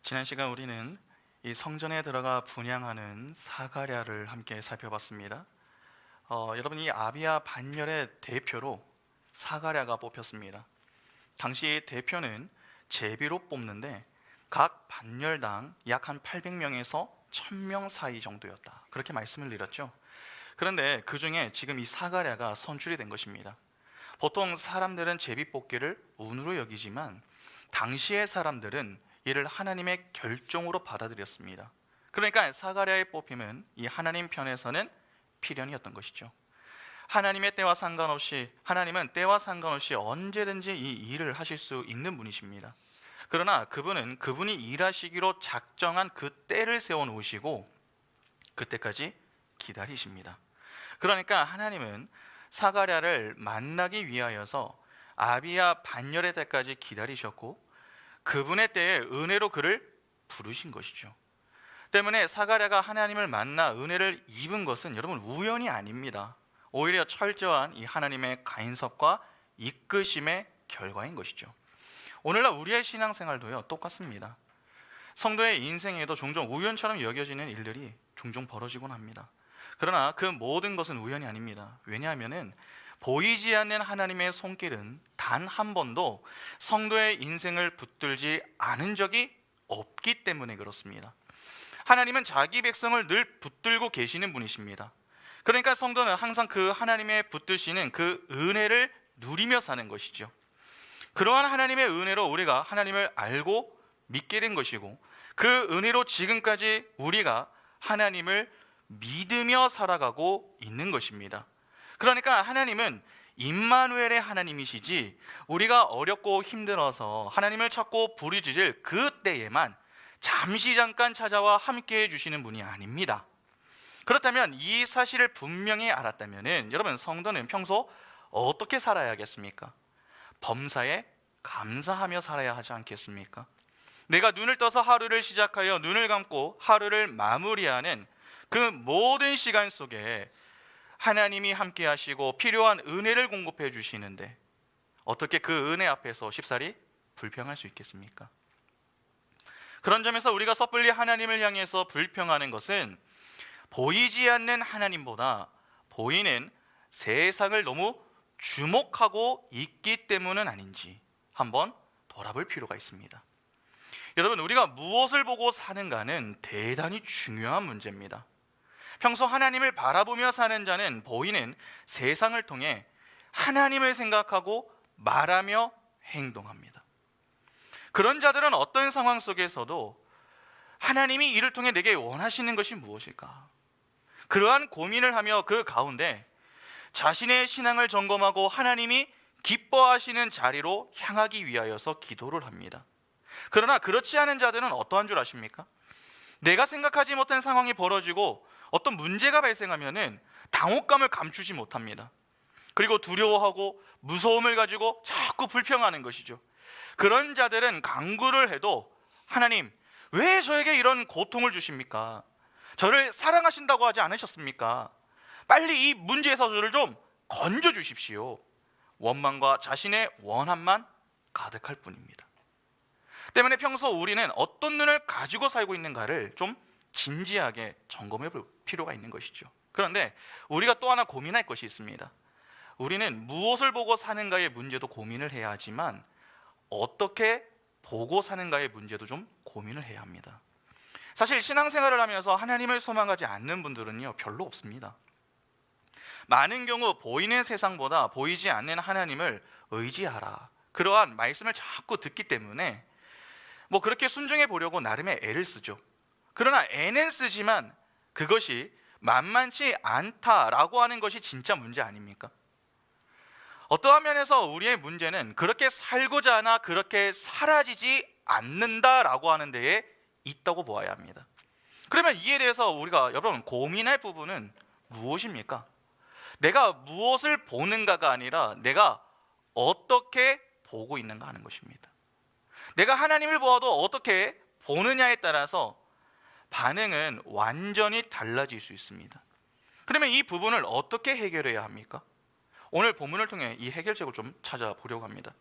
지난 시간 우리는 이 성전에 들어가 분향하는 사가랴를 함께 살펴봤습니다. 여러분, 이 아비야 반열의 대표로 사가랴가 뽑혔습니다. 당시 대표는 제비로 뽑는데 각 반열당 약 한 800명에서 1000명 사이 정도였다, 그렇게 말씀을 드렸죠. 그런데 그 중에 지금 이 사가랴가 선출이 된 것입니다. 보통 사람들은 제비 뽑기를 운으로 여기지만 당시의 사람들은 이를 하나님의 결정으로 받아들였습니다. 그러니까 사가랴의 뽑힘은 이 하나님 편에서는 필연이었던 것이죠. 하나님의 때와 상관없이, 하나님은 때와 상관없이 언제든지 이 일을 하실 수 있는 분이십니다. 그러나 그분은 그분이 일하시기로 작정한 그 때를 세워 놓으시고 그때까지 기다리십니다. 그러니까 하나님은 사가랴를 만나기 위하여서 아비야 반열의 때까지 기다리셨고 그분의 때에 은혜로 그를 부르신 것이죠. 때문에 사가랴가 하나님을 만나 은혜를 입은 것은 여러분 우연이 아닙니다. 오히려 철저한 이 하나님의 간섭과 이끄심의 결과인 것이죠. 오늘날 우리의 신앙생활도요 똑같습니다. 성도의 인생에도 종종 우연처럼 여겨지는 일들이 종종 벌어지곤 합니다. 그러나 그 모든 것은 우연이 아닙니다. 왜냐하면 보이지 않는 하나님의 손길은 단 한 번도 성도의 인생을 붙들지 않은 적이 없기 때문에 그렇습니다. 하나님은 자기 백성을 늘 붙들고 계시는 분이십니다. 그러니까 성도는 항상 그 하나님의 붙드시는 그 은혜를 누리며 사는 것이죠. 그러한 하나님의 은혜로 우리가 하나님을 알고 믿게 된 것이고 그 은혜로 지금까지 우리가 하나님을 믿으며 살아가고 있는 것입니다. 그러니까 하나님은 임마누엘의 하나님이시지 우리가 어렵고 힘들어서 하나님을 찾고 부르짖을 그때에만 잠시 잠깐 찾아와 함께 해주시는 분이 아닙니다. 그렇다면 이 사실을 분명히 알았다면 여러분, 성도는 평소 어떻게 살아야겠습니까? 범사에 감사하며 살아야 하지 않겠습니까? 내가 눈을 떠서 하루를 시작하여 눈을 감고 하루를 마무리하는 그 모든 시간 속에 하나님이 함께 하시고 필요한 은혜를 공급해 주시는데 어떻게 그 은혜 앞에서 쉽사리 불평할 수 있겠습니까? 그런 점에서 우리가 섣불리 하나님을 향해서 불평하는 것은 보이지 않는 하나님보다 보이는 세상을 너무 주목하고 있기 때문은 아닌지 한번 돌아볼 필요가 있습니다. 여러분, 우리가 무엇을 보고 사는가는 대단히 중요한 문제입니다. 평소 하나님을 바라보며 사는 자는 보이는 세상을 통해 하나님을 생각하고 말하며 행동합니다. 그런 자들은 어떤 상황 속에서도 하나님이 이를 통해 내게 원하시는 것이 무엇일까? 그러한 고민을 하며 그 가운데 자신의 신앙을 점검하고 하나님이 기뻐하시는 자리로 향하기 위하여서 기도를 합니다. 그러나 그렇지 않은 자들은 어떠한 줄 아십니까? 내가 생각하지 못한 상황이 벌어지고 어떤 문제가 발생하면은 당혹감을 감추지 못합니다. 그리고 두려워하고 무서움을 가지고 자꾸 불평하는 것이죠. 그런 자들은 간구를 해도 하나님, 왜 저에게 이런 고통을 주십니까? 저를 사랑하신다고 하지 않으셨습니까? 빨리 이 문제에서 저를 좀 건져 주십시오. 원망과 자신의 원함만 가득할 뿐입니다. 때문에 평소 우리는 어떤 눈을 가지고 살고 있는가를 좀 진지하게 점검해 볼 필요가 있는 것이죠. 그런데 우리가 또 하나 고민할 것이 있습니다. 우리는 무엇을 보고 사는가의 문제도 고민을 해야 하지만 어떻게 보고 사는가의 문제도 좀 고민을 해야 합니다. 사실 신앙생활을 하면서 하나님을 소망하지 않는 분들은요 별로 없습니다. 많은 경우 보이는 세상보다 보이지 않는 하나님을 의지하라, 그러한 말씀을 자꾸 듣기 때문에 그렇게 순종해 보려고 나름의 애를 쓰죠. 그러나 애는 쓰지만 그것이 만만치 않다라고 하는 것이 진짜 문제 아닙니까? 어떠한 면에서 우리의 문제는 그렇게 살고자 하나 그렇게 사라지지 않는다라고 하는 데에 있다고 보아야 합니다. 그러면 이에 대해서 우리가 여러분 고민할 부분은 무엇입니까? 내가 무엇을 보는가가 아니라 내가 어떻게 보고 있는가 하는 것입니다. 내가 하나님을 보아도 어떻게 보느냐에 따라서 반응은 완전히 달라질 수 있습니다. 그러면 이 부분을 어떻게 해결해야 합니까? 오늘 본문을 통해 이 해결책을 좀 찾아보려고 합니다.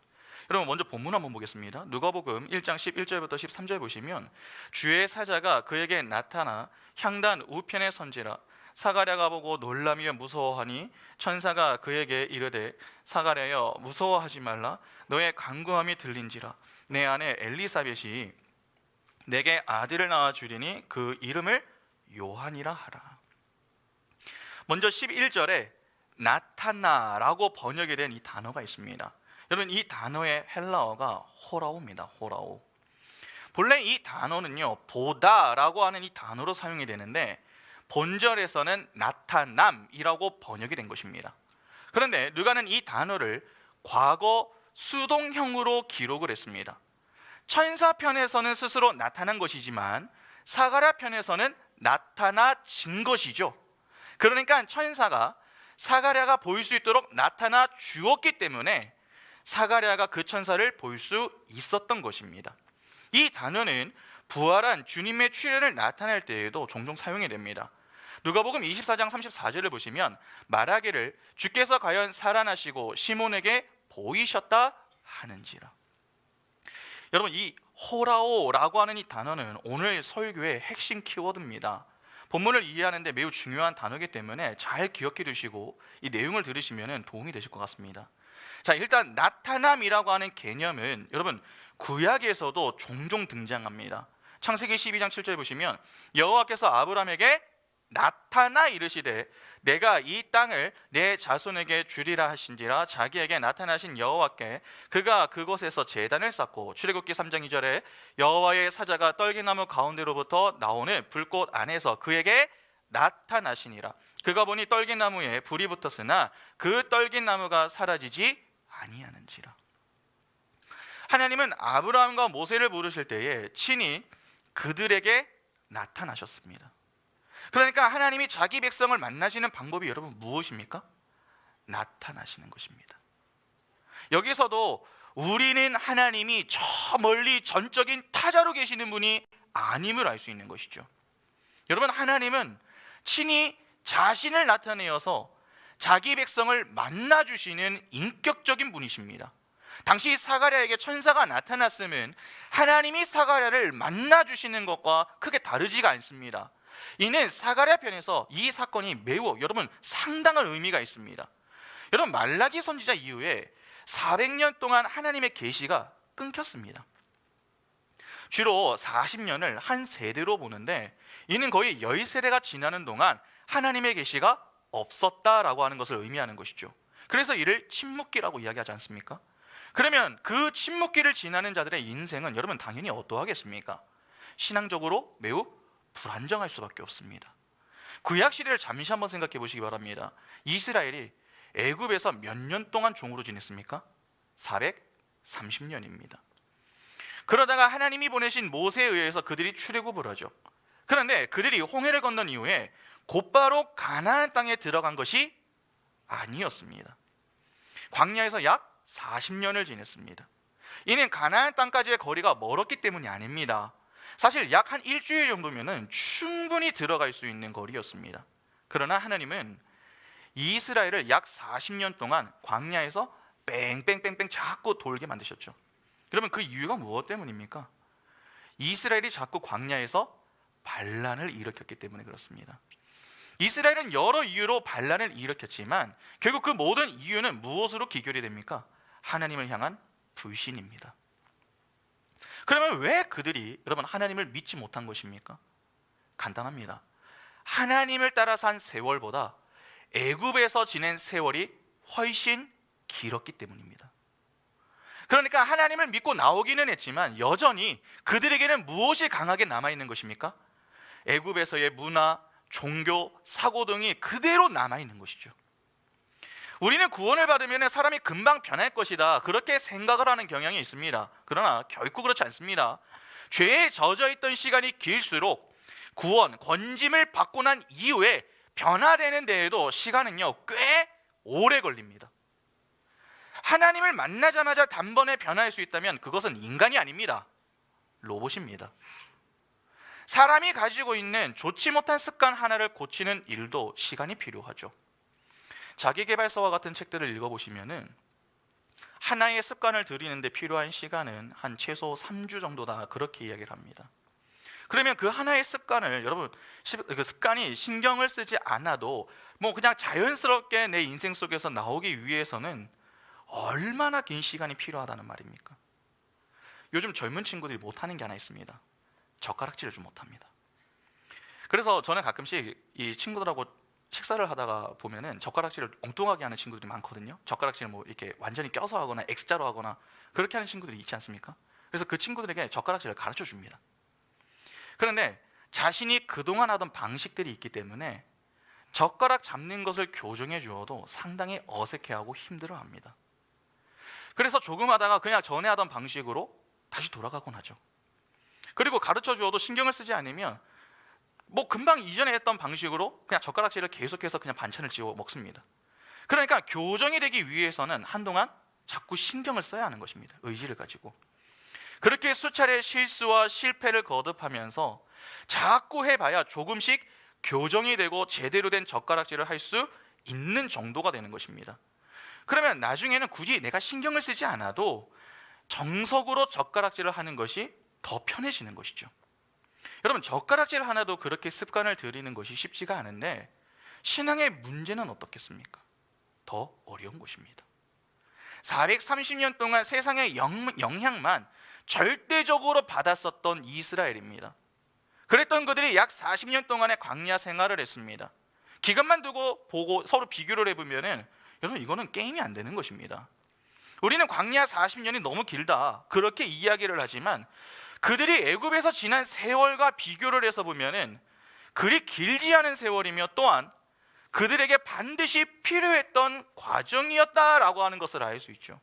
여러분 먼저 본문 한번 보겠습니다. 누가복음 1장 11절부터 13절 보시면 주의 사자가 그에게 나타나 향단 우편에 선지라 사가랴가 보고 놀라며 무서워하니 천사가 그에게 이르되 사가랴여 무서워하지 말라 너의 간구함이 들린지라 내 아내 엘리사벳이 내게 아들을 낳아 주리니 그 이름을 요한이라 하라. 먼저 11절에 나타나라고 번역이 된 이 단어가 있습니다. 여러분 이 단어의 헬라어가 호라오입니다. 호라오. 본래 이 단어는요 보다라고 하는 이 단어로 사용이 되는데 본절에서는 나타남이라고 번역이 된 것입니다. 그런데 누가는 이 단어를 과거 수동형으로 기록을 했습니다. 천사 편에서는 스스로 나타난 것이지만 사가랴 편에서는 나타나진 것이죠. 그러니까 천사가 사가랴가 보일 수 있도록 나타나 주었기 때문에 사가랴가 그 천사를 볼 수 있었던 것입니다. 이 단어는 부활한 주님의 출현을 나타낼 때에도 종종 사용이 됩니다. 누가복음 24장 34절을 보시면 말하기를 주께서 과연 살아나시고 시몬에게 보이셨다 하는지라. 여러분 이 호라오라고 하는 이 단어는 오늘 설교의 핵심 키워드입니다. 본문을 이해하는 데 매우 중요한 단어이기 때문에 잘 기억해 두시고 이 내용을 들으시면 도움이 되실 것 같습니다. 자, 일단 나타남이라고 하는 개념은 여러분 구약에서도 종종 등장합니다. 창세기 12장 7절 보시면 여호와께서 아브라함에게 나타나 이르시되 내가 이 땅을 내 자손에게 주리라 하신지라 자기에게 나타나신 여호와께 그가 그곳에서 제단을 쌓고 출애굽기 3장 2절에 여호와의 사자가 떨기나무 가운데로부터 나오는 불꽃 안에서 그에게 나타나시니라 그가 보니 떨기나무에 불이 붙었으나 그 떨기나무가 사라지지 아니하는지라. 하나님은 아브라함과 모세를 부르실 때에 친히 그들에게 나타나셨습니다. 그러니까 하나님이 자기 백성을 만나시는 방법이 여러분 무엇입니까? 나타나시는 것입니다. 여기서도 우리는 하나님이 저 멀리 전적인 타자로 계시는 분이 아님을 알 수 있는 것이죠. 여러분 하나님은 친히 자신을 나타내어서 자기 백성을 만나주시는 인격적인 분이십니다. 당시 사가랴에게 천사가 나타났으면 하나님이 사가랴를 만나주시는 것과 크게 다르지가 않습니다. 이는 사가랴 편에서 이 사건이 매우 여러분 상당한 의미가 있습니다. 여러분 말라기 선지자 이후에 400년 동안 하나님의 계시가 끊겼습니다. 주로 40년을 한 세대로 보는데 이는 거의 10세대가 지나는 동안 하나님의 계시가 없었다라고 하는 것을 의미하는 것이죠. 그래서 이를 침묵기라고 이야기하지 않습니까? 그러면 그 침묵기를 지나는 자들의 인생은 여러분 당연히 어떠하겠습니까? 신앙적으로 매우 불안정할 수밖에 없습니다. 구약 시대를 잠시 한번 생각해 보시기 바랍니다. 이스라엘이 애굽에서 몇 년 동안 종으로 지냈습니까? 430년입니다. 그러다가 하나님이 보내신 모세에 의해서 그들이 출애굽을 하죠. 그런데 그들이 홍해를 건넌 이후에 곧바로 가나안 땅에 들어간 것이 아니었습니다. 광야에서 약 40년을 지냈습니다. 이는 가나안 땅까지의 거리가 멀었기 때문이 아닙니다. 사실 약 한 일주일 정도면 충분히 들어갈 수 있는 거리였습니다. 그러나 하나님은 이스라엘을 약 40년 동안 광야에서 뺑뺑뺑뺑 자꾸 돌게 만드셨죠. 그러면 그 이유가 무엇 때문입니까? 이스라엘이 자꾸 광야에서 반란을 일으켰기 때문에 그렇습니다. 이스라엘은 여러 이유로 반란을 일으켰지만 결국 그 모든 이유는 무엇으로 기결이 됩니까? 하나님을 향한 불신입니다. 그러면 왜 그들이 여러분 하나님을 믿지 못한 것입니까? 간단합니다. 하나님을 따라 산 세월보다 애굽에서 지낸 세월이 훨씬 길었기 때문입니다. 그러니까 하나님을 믿고 나오기는 했지만 여전히 그들에게는 무엇이 강하게 남아있는 것입니까? 애굽에서의 문화, 종교, 사고 등이 그대로 남아있는 것이죠. 우리는 구원을 받으면 사람이 금방 변할 것이다 그렇게 생각을 하는 경향이 있습니다. 그러나 결코 그렇지 않습니다. 죄에 젖어있던 시간이 길수록 구원, 건짐을 받고 난 이후에 변화되는 데에도 시간은요 꽤 오래 걸립니다. 하나님을 만나자마자 단번에 변화할 수 있다면 그것은 인간이 아닙니다. 로봇입니다. 사람이 가지고 있는 좋지 못한 습관 하나를 고치는 일도 시간이 필요하죠. 자기계발서와 같은 책들을 읽어보시면은 하나의 습관을 들이는데 필요한 시간은 한 최소 3주 정도다, 그렇게 이야기를 합니다. 그러면 그 하나의 습관을 여러분, 그 습관이 신경을 쓰지 않아도 뭐 그냥 자연스럽게 내 인생 속에서 나오기 위해서는 얼마나 긴 시간이 필요하다는 말입니까? 요즘 젊은 친구들이 못하는 게 하나 있습니다. 젓가락질을 좀 못합니다. 그래서 저는 가끔씩 이 친구들하고 식사를 하다가 보면은 젓가락질을 엉뚱하게 하는 친구들이 많거든요. 젓가락질을 뭐 이렇게 완전히 껴서 하거나 X자로 하거나 그렇게 하는 친구들이 있지 않습니까? 그래서 그 친구들에게 젓가락질을 가르쳐 줍니다. 그런데 자신이 그동안 하던 방식들이 있기 때문에 젓가락 잡는 것을 교정해 주어도 상당히 어색해하고 힘들어합니다. 그래서 조금 하다가 그냥 전에 하던 방식으로 다시 돌아가곤 하죠. 그리고 가르쳐 주어도 신경을 쓰지 않으면 뭐 금방 이전에 했던 방식으로 그냥 젓가락질을 계속해서 그냥 반찬을 지어 먹습니다. 그러니까 교정이 되기 위해서는 한동안 자꾸 신경을 써야 하는 것입니다. 의지를 가지고. 그렇게 수차례 실수와 실패를 거듭하면서 자꾸 해봐야 조금씩 교정이 되고 제대로 된 젓가락질을 할 수 있는 정도가 되는 것입니다. 그러면 나중에는 굳이 내가 신경을 쓰지 않아도 정석으로 젓가락질을 하는 것이 더 편해지는 것이죠. 여러분, 젓가락질 하나도 그렇게 습관을 들이는 것이 쉽지가 않은데 신앙의 문제는 어떻겠습니까? 더 어려운 것입니다. 430년 동안 세상의 영향만 절대적으로 받았었던 이스라엘입니다. 그랬던 그들이 약 40년 동안의 광야 생활을 했습니다. 기간만 두고 보고 서로 비교를 해보면은 여러분, 이거는 게임이 안 되는 것입니다. 우리는 광야 40년이 너무 길다, 그렇게 이야기를 하지만 그들이 애굽에서 지난 세월과 비교를 해서 보면은 그리 길지 않은 세월이며 또한 그들에게 반드시 필요했던 과정이었다라고 하는 것을 알 수 있죠.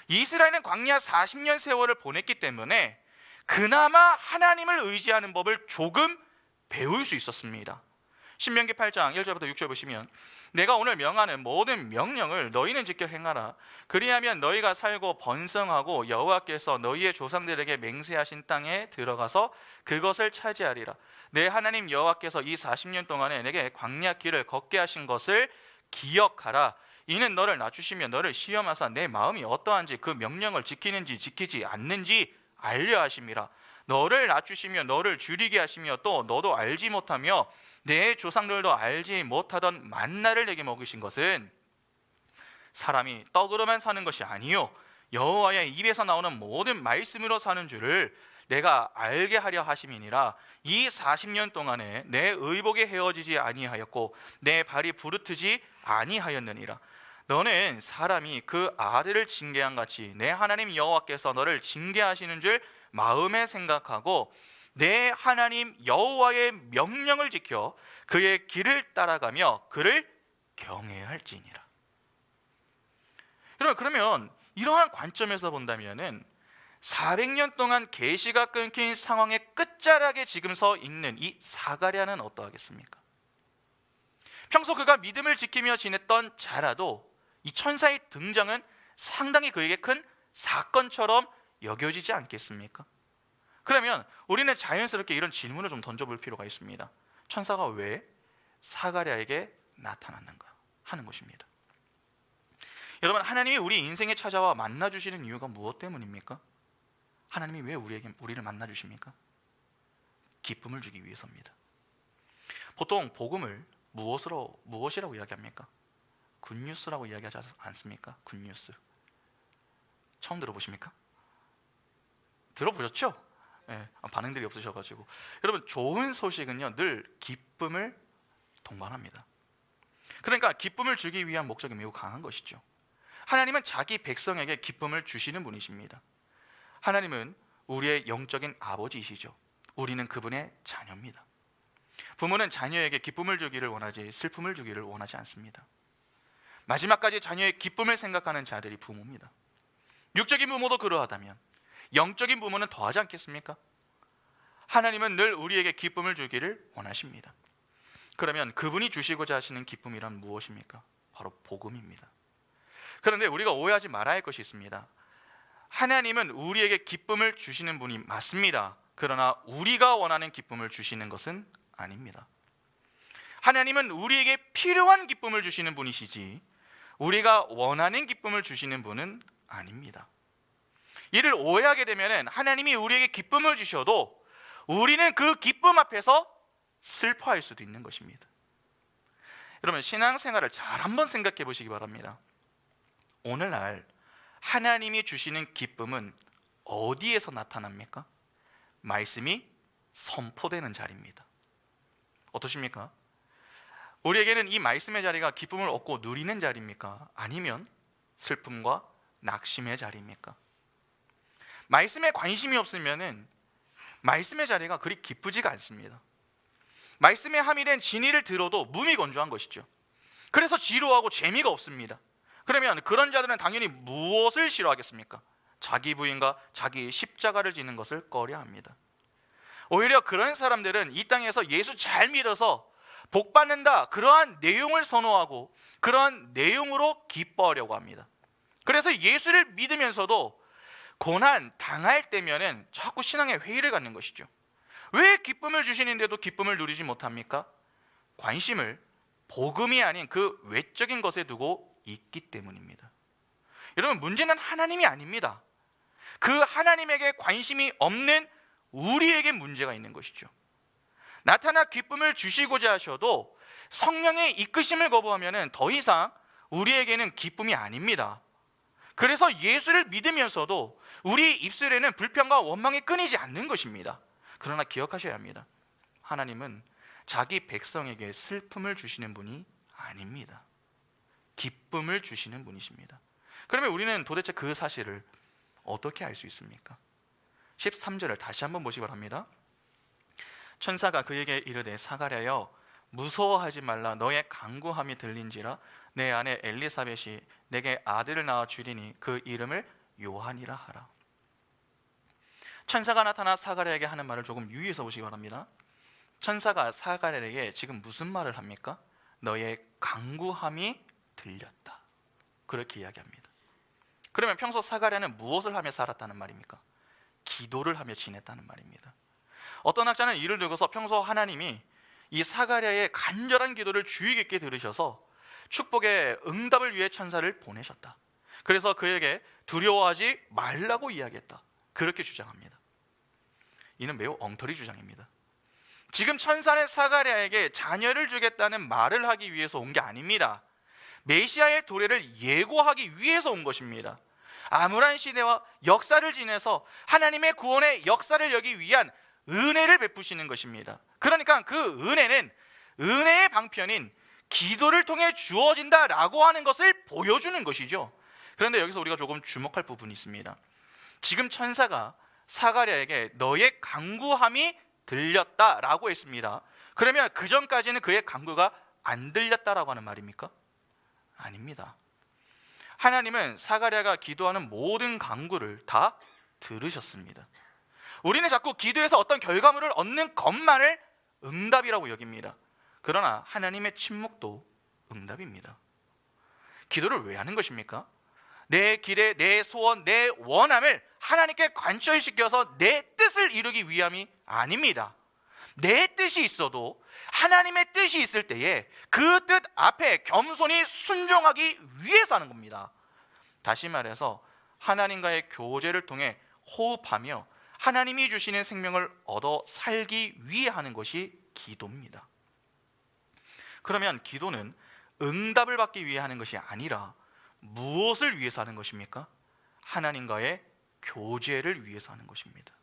이스라엘은 광야 40년 세월을 보냈기 때문에 그나마 하나님을 의지하는 법을 조금 배울 수 있었습니다. 신명기 8장 1절부터 6절 보시면, 내가 오늘 명하는 모든 명령을 너희는 지켜 행하라. 그리하면 너희가 살고 번성하고 여호와께서 너희의 조상들에게 맹세하신 땅에 들어가서 그것을 차지하리라. 내 하나님 여호와께서 이 40년 동안에 내게 광야 길을 걷게 하신 것을 기억하라. 이는 너를 낮추시며 너를 시험하사 내 마음이 어떠한지 그 명령을 지키는지 지키지 않는지 알려 하심이라. 너를 낮추시며 너를 줄이게 하시며 또 너도 알지 못하며 내 조상들도 알지 못하던 만나를 내게 먹이신 것은 사람이 떡으로만 사는 것이 아니요 여호와의 입에서 나오는 모든 말씀으로 사는 줄을 내가 알게 하려 하심이니라. 이 40년 동안에 내 의복이 헤어지지 아니하였고 내 발이 부르트지 아니하였느니라. 너는 사람이 그 아들을 징계한 같이 내 하나님 여호와께서 너를 징계하시는 줄 마음에 생각하고 내 하나님 여호와의 명령을 지켜 그의 길을 따라가며 그를 경외해야 할지니라. 여러분, 그러면 이러한 관점에서 본다면은 400년 동안 계시가 끊긴 상황의 끝자락에 지금 서 있는 이 사가랴는 어떠하겠습니까? 평소 그가 믿음을 지키며 지냈던 자라도 이 천사의 등장은 상당히 그에게 큰 사건처럼 여겨지지 않겠습니까? 그러면 우리는 자연스럽게 이런 질문을 좀 던져볼 필요가 있습니다. 천사가 왜 사가랴에게 나타났는가 하는 것입니다. 여러분, 하나님이 우리 인생에 찾아와 만나주시는 이유가 무엇 때문입니까? 하나님이 왜 우리를 만나주십니까? 기쁨을 주기 위해서입니다. 보통 복음을 무엇이라고 이야기합니까? 굿뉴스라고 이야기하지 않습니까? 굿뉴스. 처음 들어보십니까? 들어보셨죠? 네, 반응들이 없으셔가지고. 여러분, 좋은 소식은요 늘 기쁨을 동반합니다. 그러니까 기쁨을 주기 위한 목적이 매우 강한 것이죠. 하나님은 자기 백성에게 기쁨을 주시는 분이십니다. 하나님은 우리의 영적인 아버지이시죠. 우리는 그분의 자녀입니다. 부모는 자녀에게 기쁨을 주기를 원하지 슬픔을 주기를 원하지 않습니다. 마지막까지 자녀의 기쁨을 생각하는 자들이 부모입니다. 육적인 부모도 그러하다면 영적인 부모는 더하지 않겠습니까? 하나님은 늘 우리에게 기쁨을 주기를 원하십니다. 그러면 그분이 주시고자 하시는 기쁨이란 무엇입니까? 바로 복음입니다. 그런데 우리가 오해하지 말아야 할 것이 있습니다. 하나님은 우리에게 기쁨을 주시는 분이 맞습니다. 그러나 우리가 원하는 기쁨을 주시는 것은 아닙니다. 하나님은 우리에게 필요한 기쁨을 주시는 분이시지 우리가 원하는 기쁨을 주시는 분은 아닙니다. 이를 오해하게 되면 하나님이 우리에게 기쁨을 주셔도 우리는 그 기쁨 앞에서 슬퍼할 수도 있는 것입니다. 여러분, 신앙생활을 잘 한번 생각해 보시기 바랍니다. 오늘날 하나님이 주시는 기쁨은 어디에서 나타납니까? 말씀이 선포되는 자리입니다. 어떠십니까? 우리에게는 이 말씀의 자리가 기쁨을 얻고 누리는 자리입니까? 아니면 슬픔과 낙심의 자리입니까? 말씀에 관심이 없으면 말씀의 자리가 그리 기쁘지가 않습니다. 말씀에 함유된 진리를 들어도 무미건조한 것이죠. 그래서 지루하고 재미가 없습니다. 그러면 그런 자들은 당연히 무엇을 싫어하겠습니까? 자기 부인과 자기 십자가를 지는 것을 꺼려합니다. 오히려 그런 사람들은 이 땅에서 예수 잘 믿어서 복 받는다, 그러한 내용을 선호하고 그러한 내용으로 기뻐하려고 합니다. 그래서 예수를 믿으면서도 고난 당할 때면은 자꾸 신앙에 회의를 갖는 것이죠. 왜 기쁨을 주시는데도 기쁨을 누리지 못합니까? 관심을 복음이 아닌 그 외적인 것에 두고 있기 때문입니다. 여러분, 문제는 하나님이 아닙니다. 그 하나님에게 관심이 없는 우리에게 문제가 있는 것이죠. 나타나 기쁨을 주시고자 하셔도 성령의 이끄심을 거부하면 더 이상 우리에게는 기쁨이 아닙니다. 그래서 예수를 믿으면서도 우리 입술에는 불평과 원망이 끊이지 않는 것입니다. 그러나 기억하셔야 합니다. 하나님은 자기 백성에게 슬픔을 주시는 분이 아닙니다. 기쁨을 주시는 분이십니다. 그러면 우리는 도대체 그 사실을 어떻게 알 수 있습니까? 13절을 다시 한번 보시기 바랍니다. 천사가 그에게 이르되 사가랴여 무서워하지 말라. 너의 간구함이 들린지라. 내 아내 엘리사벳이 내게 아들을 낳아 주리니 그 이름을 요한이라 하라. 천사가 나타나 사가랴에게 하는 말을 조금 유의해서 보시기 바랍니다. 천사가 사가랴에게 지금 무슨 말을 합니까? 너의 간구함이 들렸다, 그렇게 이야기합니다. 그러면 평소 사가랴는 무엇을 하며 살았다는 말입니까? 기도를 하며 지냈다는 말입니다. 어떤 학자는 이를 두고서 평소 하나님이 이 사가랴의 간절한 기도를 주의 깊게 들으셔서 축복의 응답을 위해 천사를 보내셨다. 그래서 그에게 두려워하지 말라고 이야기했다, 그렇게 주장합니다. 이는 매우 엉터리 주장입니다. 지금 천사는 사가랴에게 자녀를 주겠다는 말을 하기 위해서 온 게 아닙니다. 메시아의 도래를 예고하기 위해서 온 것입니다. 암울한 시대와 역사를 지내서 하나님의 구원의 역사를 여기 위한 은혜를 베푸시는 것입니다. 그러니까 그 은혜는 은혜의 방편인 기도를 통해 주어진다라고 하는 것을 보여주는 것이죠. 그런데 여기서 우리가 조금 주목할 부분이 있습니다. 지금 천사가 사가랴에게 너의 간구함이 들렸다라고 했습니다. 그러면 그 전까지는 그의 간구가 안 들렸다라고 하는 말입니까? 아닙니다. 하나님은 사가랴가 기도하는 모든 간구를 다 들으셨습니다. 우리는 자꾸 기도에서 어떤 결과물을 얻는 것만을 응답이라고 여깁니다. 그러나 하나님의 침묵도 응답입니다. 기도를 왜 하는 것입니까? 내 기대, 내 소원, 내 원함을 하나님께 관철시켜서 내 뜻을 이루기 위함이 아닙니다. 내 뜻이 있어도 하나님의 뜻이 있을 때에 그 뜻 앞에 겸손히 순종하기 위해서 하는 겁니다. 다시 말해서 하나님과의 교제를 통해 호흡하며 하나님이 주시는 생명을 얻어 살기 위해 하는 것이 기도입니다. 그러면 기도는 응답을 받기 위해 하는 것이 아니라 무엇을 위해서 하는 것입니까? 하나님과의 교제를 위해서 하는 것입니다.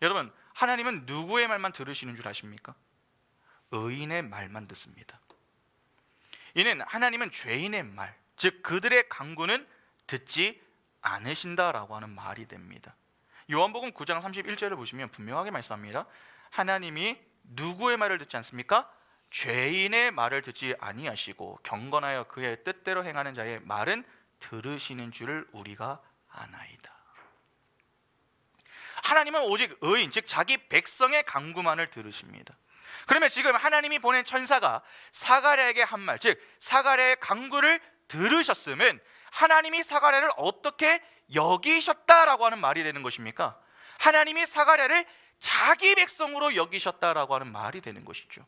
여러분, 하나님은 누구의 말만 들으시는 줄 아십니까? 의인의 말만 듣습니다. 이는 하나님은 죄인의 말, 즉 그들의 간구는 듣지 않으신다라고 하는 말이 됩니다. 요한복음 9장 31절을 보시면 분명하게 말씀합니다. 하나님이 누구의 말을 듣지 않습니까? 죄인의 말을 듣지 아니하시고 경건하여 그의 뜻대로 행하는 자의 말은 들으시는 줄을 우리가 아나이다. 하나님은 오직 의인, 즉 자기 백성의 간구만을 들으십니다. 그러면 지금 하나님이 보낸 천사가 사가랴에게 한 말, 즉 사가랴의 간구를 들으셨으면 하나님이 사가랴를 어떻게 여기셨다라고 하는 말이 되는 것입니까? 하나님이 사가랴를 자기 백성으로 여기셨다라고 하는 말이 되는 것이죠.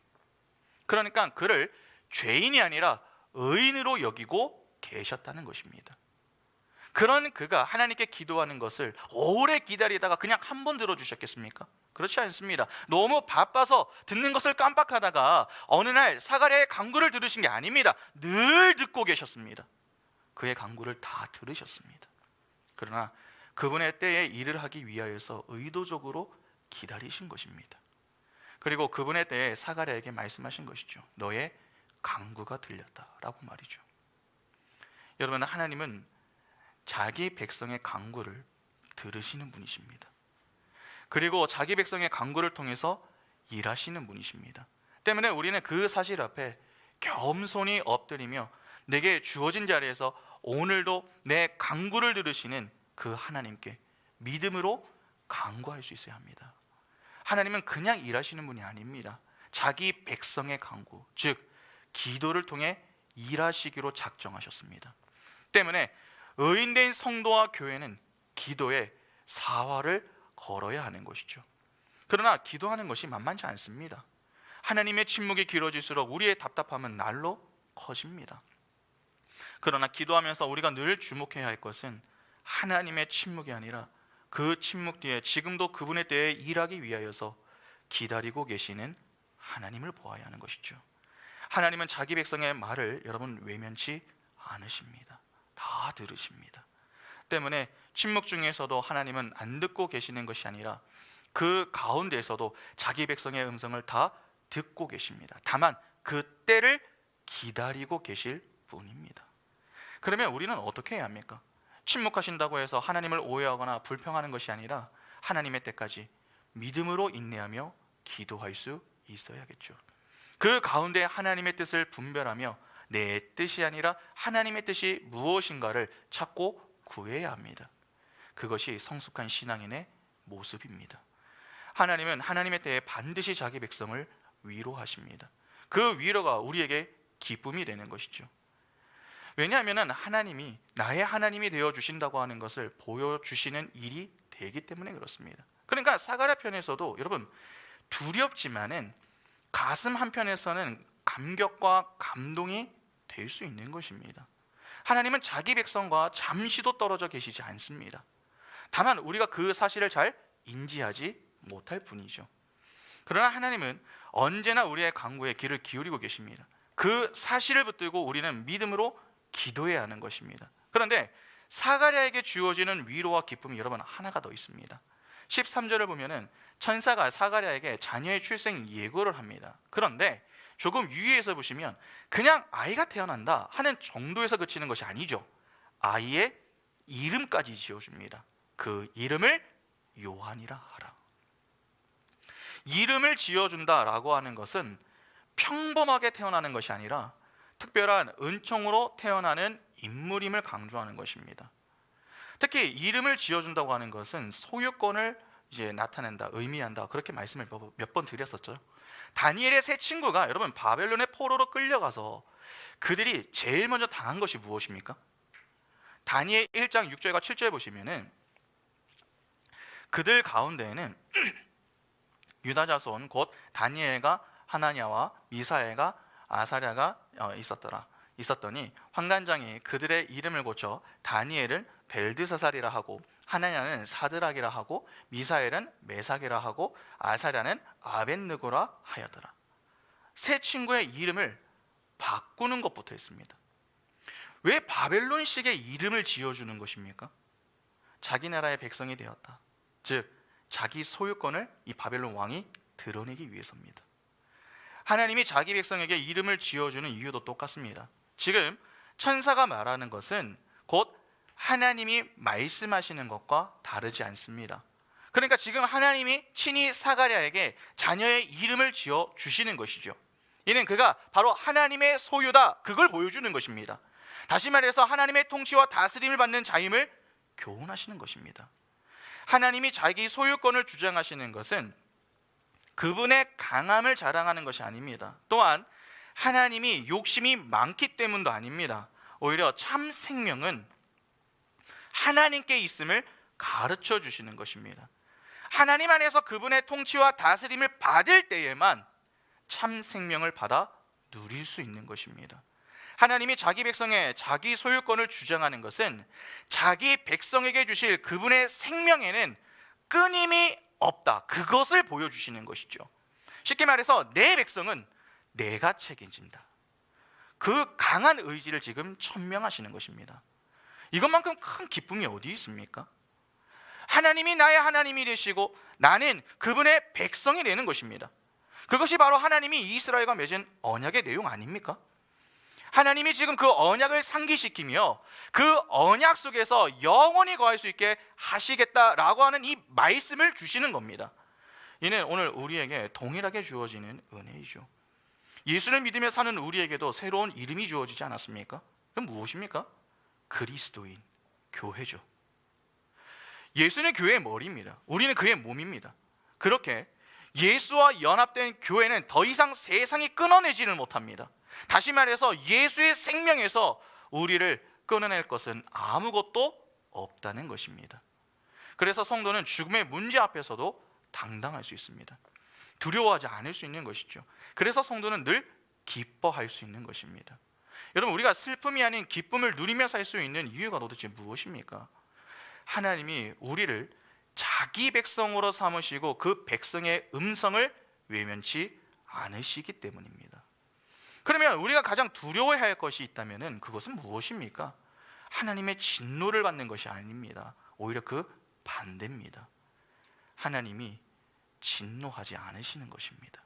그러니까 그를 죄인이 아니라 의인으로 여기고 계셨다는 것입니다. 그런 그가 하나님께 기도하는 것을 오래 기다리다가 그냥 한 번 들어주셨겠습니까? 그렇지 않습니다. 너무 바빠서 듣는 것을 깜빡하다가 어느 날 사가랴의 간구를 들으신 게 아닙니다. 늘 듣고 계셨습니다. 그의 간구를 다 들으셨습니다. 그러나 그분의 때에 일을 하기 위하여서 의도적으로 기다리신 것입니다. 그리고 그분의 때에 사가랴에게 말씀하신 것이죠. 너의 간구가 들렸다라고 말이죠. 여러분, 하나님은 자기 백성의 간구를 들으시는 분이십니다. 그리고 자기 백성의 간구를 통해서 일하시는 분이십니다. 때문에 우리는 그 사실 앞에 겸손히 엎드리며 내게 주어진 자리에서 오늘도 내 간구를 들으시는 그 하나님께 믿음으로 간구할 수 있어야 합니다. 하나님은 그냥 일하시는 분이 아닙니다. 자기 백성의 간구, 즉 기도를 통해 일하시기로 작정하셨습니다. 때문에 의인된 성도와 교회는 기도에 사활을 걸어야 하는 것이죠. 그러나 기도하는 것이 만만치 않습니다. 하나님의 침묵이 길어질수록 우리의 답답함은 날로 커집니다. 그러나 기도하면서 우리가 늘 주목해야 할 것은 하나님의 침묵이 아니라 그 침묵 뒤에 지금도 그분의 때에 일하기 위하여서 기다리고 계시는 하나님을 보아야 하는 것이죠. 하나님은 자기 백성의 말을 여러분 외면치 않으십니다. 다 들으십니다. 때문에 침묵 중에서도 하나님은 안 듣고 계시는 것이 아니라 그 가운데에서도 자기 백성의 음성을 다 듣고 계십니다. 다만 그 때를 기다리고 계실 뿐입니다. 그러면 우리는 어떻게 해야 합니까? 침묵하신다고 해서 하나님을 오해하거나 불평하는 것이 아니라 하나님의 때까지 믿음으로 인내하며 기도할 수 있어야겠죠. 그 가운데 하나님의 뜻을 분별하며 내 뜻이 아니라 하나님의 뜻이 무엇인가를 찾고 구해야 합니다. 그것이 성숙한 신앙인의 모습입니다. 하나님은 하나님의 때에 반드시 자기 백성을 위로하십니다. 그 위로가 우리에게 기쁨이 되는 것이죠. 왜냐하면 하나님이 나의 하나님이 되어주신다고 하는 것을 보여주시는 일이 되기 때문에 그렇습니다. 그러니까 사가랴 편에서도 여러분 두렵지만은 가슴 한편에서는 감격과 감동이 될 수 있는 것입니다. 하나님은 자기 백성과 잠시도 떨어져 계시지 않습니다. 다만 우리가 그 사실을 잘 인지하지 못할 뿐이죠. 그러나 하나님은 언제나 우리의 간구에 귀를 기울이고 계십니다. 그 사실을 붙들고 우리는 믿음으로 기도해야 하는 것입니다. 그런데 사가랴에게 주어지는 위로와 기쁨이 여러분 하나가 더 있습니다. 13절을 보면은 천사가 사가랴에게 자녀의 출생 예고를 합니다. 그런데 조금 유의해서 보시면 그냥 아이가 태어난다 하는 정도에서 그치는 것이 아니죠. 아이의 이름까지 지어줍니다. 그 이름을 요한이라 하라. 이름을 지어준다라고 하는 것은 평범하게 태어나는 것이 아니라 특별한 은총으로 태어나는 인물임을 강조하는 것입니다. 특히 이름을 지어준다고 하는 것은 소유권을 이제 나타낸다, 의미한다, 그렇게 말씀을 몇 번 드렸었죠. 다니엘의 세 친구가 여러분 바벨론의 포로로 끌려가서 그들이 제일 먼저 당한 것이 무엇입니까? 다니엘 1장 6절과 7절 보시면은 그들 가운데에는 유다 자손 곧 다니엘과 하나냐와 미사엘과 아사랴가 있었더니 환관장이 그들의 이름을 고쳐 다니엘을 벨드사살이라 하고 하나냐는 사드락이라 하고 미사엘은 메삭이라 하고 아사랴는 아벳느고라 하였더라. 세 친구의 이름을 바꾸는 것부터 했습니다. 왜 바벨론식의 이름을 지어주는 것입니까? 자기 나라의 백성이 되었다, 즉 자기 소유권을 이 바벨론 왕이 드러내기 위해서입니다. 하나님이 자기 백성에게 이름을 지어주는 이유도 똑같습니다. 지금 천사가 말하는 것은 곧 하나님이 말씀하시는 것과 다르지 않습니다. 그러니까 지금 하나님이 친히 사가랴에게 자녀의 이름을 지어 주시는 것이죠. 이는 그가 바로 하나님의 소유다, 그걸 보여주는 것입니다. 다시 말해서 하나님의 통치와 다스림을 받는 자임을 교훈하시는 것입니다. 하나님이 자기 소유권을 주장하시는 것은 그분의 강함을 자랑하는 것이 아닙니다. 또한 하나님이 욕심이 많기 때문도 아닙니다. 오히려 참 생명은 하나님께 있음을 가르쳐 주시는 것입니다. 하나님 안에서 그분의 통치와 다스림을 받을 때에만 참 생명을 받아 누릴 수 있는 것입니다. 하나님이 자기 백성의 자기 소유권을 주장하는 것은 자기 백성에게 주실 그분의 생명에는 끊임이 없다, 그것을 보여주시는 것이죠. 쉽게 말해서 내 백성은 내가 책임진다, 그 강한 의지를 지금 천명하시는 것입니다. 이것만큼 큰 기쁨이 어디 있습니까? 하나님이 나의 하나님이 되시고 나는 그분의 백성이 되는 것입니다. 그것이 바로 하나님이 이스라엘과 맺은 언약의 내용 아닙니까? 하나님이 지금 그 언약을 상기시키며 그 언약 속에서 영원히 거할 수 있게 하시겠다라고 하는 이 말씀을 주시는 겁니다. 이는 오늘 우리에게 동일하게 주어지는 은혜이죠. 예수를 믿으며 사는 우리에게도 새로운 이름이 주어지지 않았습니까? 그럼 무엇입니까? 그리스도인, 교회죠. 예수는 교회의 머리입니다. 우리는 그의 몸입니다. 그렇게 예수와 연합된 교회는 더 이상 세상이 끊어내지를 못합니다. 다시 말해서 예수의 생명에서 우리를 끊어낼 것은 아무것도 없다는 것입니다. 그래서 성도는 죽음의 문제 앞에서도 당당할 수 있습니다. 두려워하지 않을 수 있는 것이죠. 그래서 성도는 늘 기뻐할 수 있는 것입니다. 여러분, 우리가 슬픔이 아닌 기쁨을 누리며 살 수 있는 이유가 도대체 무엇입니까? 하나님이 우리를 자기 백성으로 삼으시고 그 백성의 음성을 외면치 않으시기 때문입니다. 그러면 우리가 가장 두려워해야 할 것이 있다면 그것은 무엇입니까? 하나님의 진노를 받는 것이 아닙니다. 오히려 그 반대입니다. 하나님이 진노하지 않으시는 것입니다.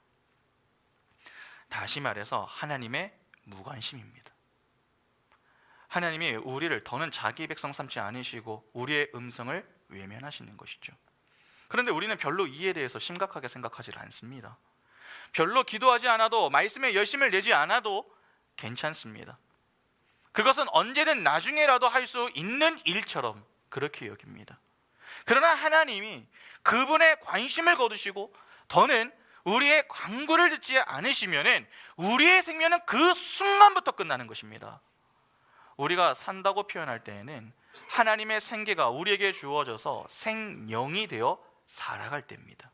다시 말해서 하나님의 무관심입니다. 하나님이 우리를 더는 자기 백성 삼지 않으시고 우리의 음성을 외면하시는 것이죠. 그런데 우리는 별로 이에 대해서 심각하게 생각하지 않습니다. 별로 기도하지 않아도, 말씀에 열심을 내지 않아도 괜찮습니다. 그것은 언제든 나중에라도 할 수 있는 일처럼 그렇게 여깁니다. 그러나 하나님이 그분의 관심을 거두시고 더는 우리의 간구를 듣지 않으시면 우리의 생명은 그 순간부터 끝나는 것입니다. 우리가 산다고 표현할 때에는 하나님의 생계가 우리에게 주어져서 생명이 되어 살아갈 때입니다.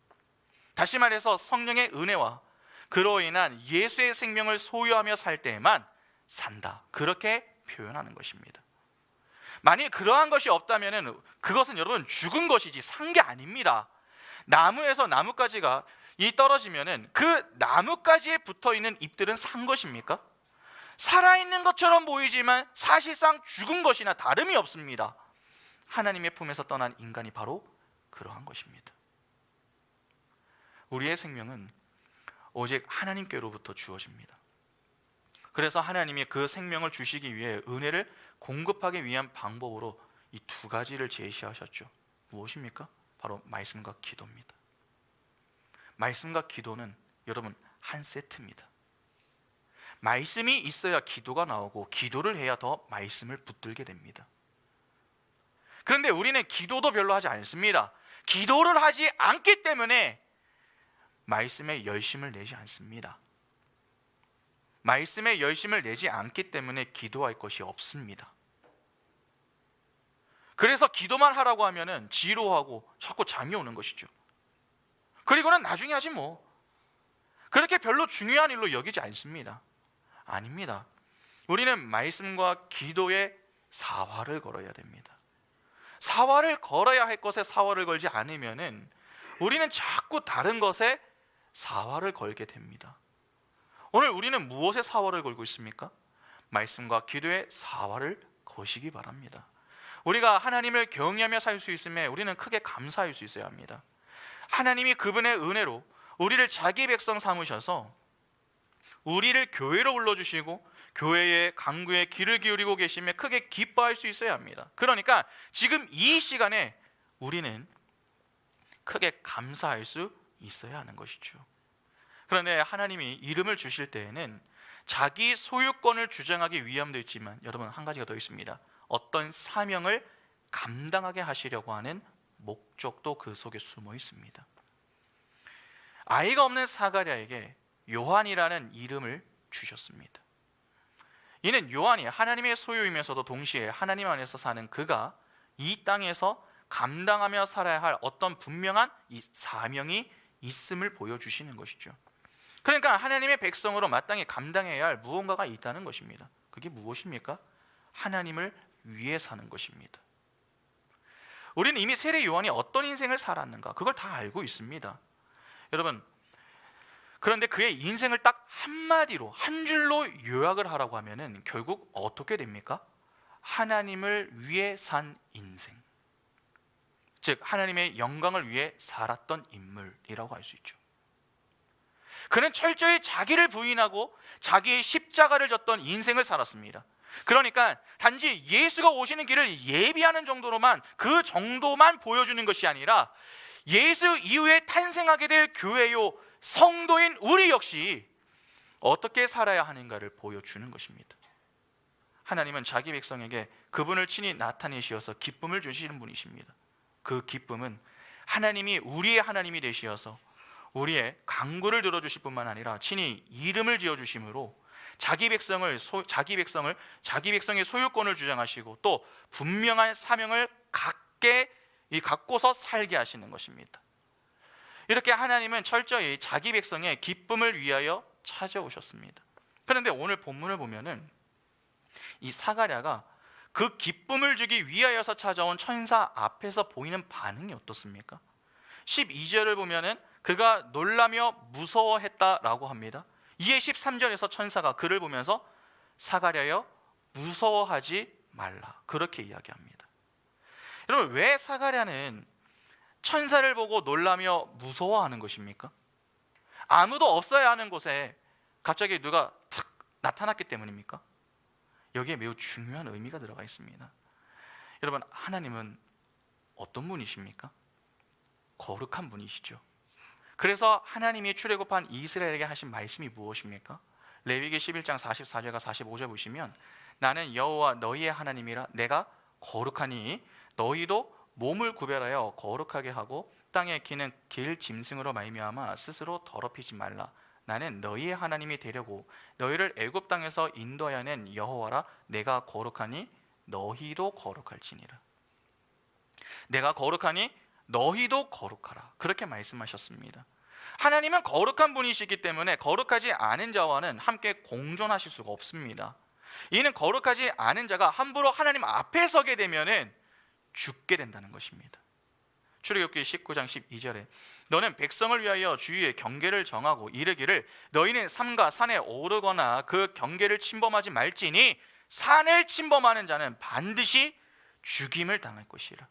다시 말해서 성령의 은혜와 그로 인한 예수의 생명을 소유하며 살 때에만 산다, 그렇게 표현하는 것입니다. 만일 그러한 것이 없다면 그것은 여러분 죽은 것이지 산 게 아닙니다. 나무에서 나뭇가지가 떨어지면 그 나뭇가지에 붙어있는 잎들은 산 것입니까? 살아있는 것처럼 보이지만 사실상 죽은 것이나 다름이 없습니다. 하나님의 품에서 떠난 인간이 바로 그러한 것입니다. 우리의 생명은 오직 하나님께로부터 주어집니다. 그래서 하나님이 그 생명을 주시기 위해 은혜를 공급하기 위한 방법으로 이 두 가지를 제시하셨죠. 무엇입니까? 바로 말씀과 기도입니다. 말씀과 기도는 여러분 한 세트입니다. 말씀이 있어야 기도가 나오고 기도를 해야 더 말씀을 붙들게 됩니다. 그런데 우리는 기도도 별로 하지 않습니다. 기도를 하지 않기 때문에 말씀에 열심을 내지 않습니다. 말씀에 열심을 내지 않기 때문에 기도할 것이 없습니다. 그래서 기도만 하라고 하면은 지루하고 자꾸 잠이 오는 것이죠. 그리고는 나중에 하지 뭐. 그렇게 별로 중요한 일로 여기지 않습니다. 아닙니다. 우리는 말씀과 기도에 사활을 걸어야 됩니다. 사활을 걸어야 할 것에 사활을 걸지 않으면은 우리는 자꾸 다른 것에 사활을 걸게 됩니다. 오늘 우리는 무엇에 사활을 걸고 있습니까? 말씀과 기도에 사활을 거시기 바랍니다. 우리가 하나님을 경외하며 살 수 있음에 우리는 크게 감사할 수 있어야 합니다. 하나님이 그분의 은혜로 우리를 자기 백성 삼으셔서 우리를 교회로 불러주시고 교회의 강구에 귀를 기울이고 계심에 크게 기뻐할 수 있어야 합니다. 그러니까 지금 이 시간에 우리는 크게 감사할 수 있어야 하는 것이죠. 그런데 하나님이 이름을 주실 때에는 자기 소유권을 주장하기 위함도 있지만 여러분 한 가지가 더 있습니다. 어떤 사명을 감당하게 하시려고 하는 목적도 그 속에 숨어 있습니다. 아이가 없는 사가랴에게 요한이라는 이름을 주셨습니다. 이는 요한이 하나님의 소유이면서도 동시에 하나님 안에서 사는 그가 이 땅에서 감당하며 살아야 할 어떤 분명한 이 사명이 있음을 보여주시는 것이죠. 그러니까 하나님의 백성으로 마땅히 감당해야 할 무언가가 있다는 것입니다. 그게 무엇입니까? 하나님을 위해 사는 것입니다. 우리는 이미 세례 요한이 어떤 인생을 살았는가 그걸 다 알고 있습니다. 여러분, 그런데 그의 인생을 딱 한마디로 한 줄로 요약을 하라고 하면은 결국 어떻게 됩니까? 하나님을 위해 산 인생, 즉 하나님의 영광을 위해 살았던 인물이라고 할 수 있죠. 그는 철저히 자기를 부인하고 자기의 십자가를 졌던 인생을 살았습니다. 그러니까 단지 예수가 오시는 길을 예비하는 정도로만, 그 정도만 보여주는 것이 아니라 예수 이후에 탄생하게 될 교회요 성도인 우리 역시 어떻게 살아야 하는가를 보여주는 것입니다. 하나님은 자기 백성에게 그분을 친히 나타내시어서 기쁨을 주시는 분이십니다. 그 기쁨은 하나님이 우리의 하나님이 되시어서 우리의 간구를 들어주실 뿐만 아니라 친히 이름을 지어주심으로 자기 백성의 소유권을 주장하시고 또 분명한 사명을 갖고서 살게 하시는 것입니다. 이렇게 하나님은 철저히 자기 백성의 기쁨을 위하여 찾아오셨습니다. 그런데 오늘 본문을 보면은 이 사가랴가 그 기쁨을 주기 위하여서 찾아온 천사 앞에서 보이는 반응이 어떻습니까? 12절을 보면은 그가 놀라며 무서워했다라고 합니다. 이에 13절에서 천사가 그를 보면서 사가랴여 무서워하지 말라 그렇게 이야기합니다. 여러분, 왜 사가랴는 천사를 보고 놀라며 무서워하는 것입니까? 아무도 없어야 하는 곳에 갑자기 누가 탁 나타났기 때문입니까? 여기에 매우 중요한 의미가 들어가 있습니다. 여러분, 하나님은 어떤 분이십니까? 거룩한 분이시죠. 그래서 하나님이 출애굽한 이스라엘에게 하신 말씀이 무엇입니까? 레위기 11장 44절과 45절 보시면 나는 여호와 너희의 하나님이라 내가 거룩하니 너희도 몸을 구별하여 거룩하게 하고 땅에 기는 길 짐승으로 말미암아 스스로 더럽히지 말라. 나는 너희의 하나님이 되려고 너희를 애굽 땅에서 인도하여 낸 여호와라. 내가 거룩하니 너희도 거룩할지니라. 내가 거룩하니 너희도 거룩하라 그렇게 말씀하셨습니다. 하나님은 거룩한 분이시기 때문에 거룩하지 않은 자와는 함께 공존하실 수가 없습니다. 이는 거룩하지 않은 자가 함부로 하나님 앞에 서게 되면은 죽게 된다는 것입니다. 출애굽기 19장 12절에 너는 백성을 위하여 주위에 경계를 정하고 이르기를 너희는 삼가 산에 오르거나 그 경계를 침범하지 말지니 산을 침범하는 자는 반드시 죽임을 당할 것이라.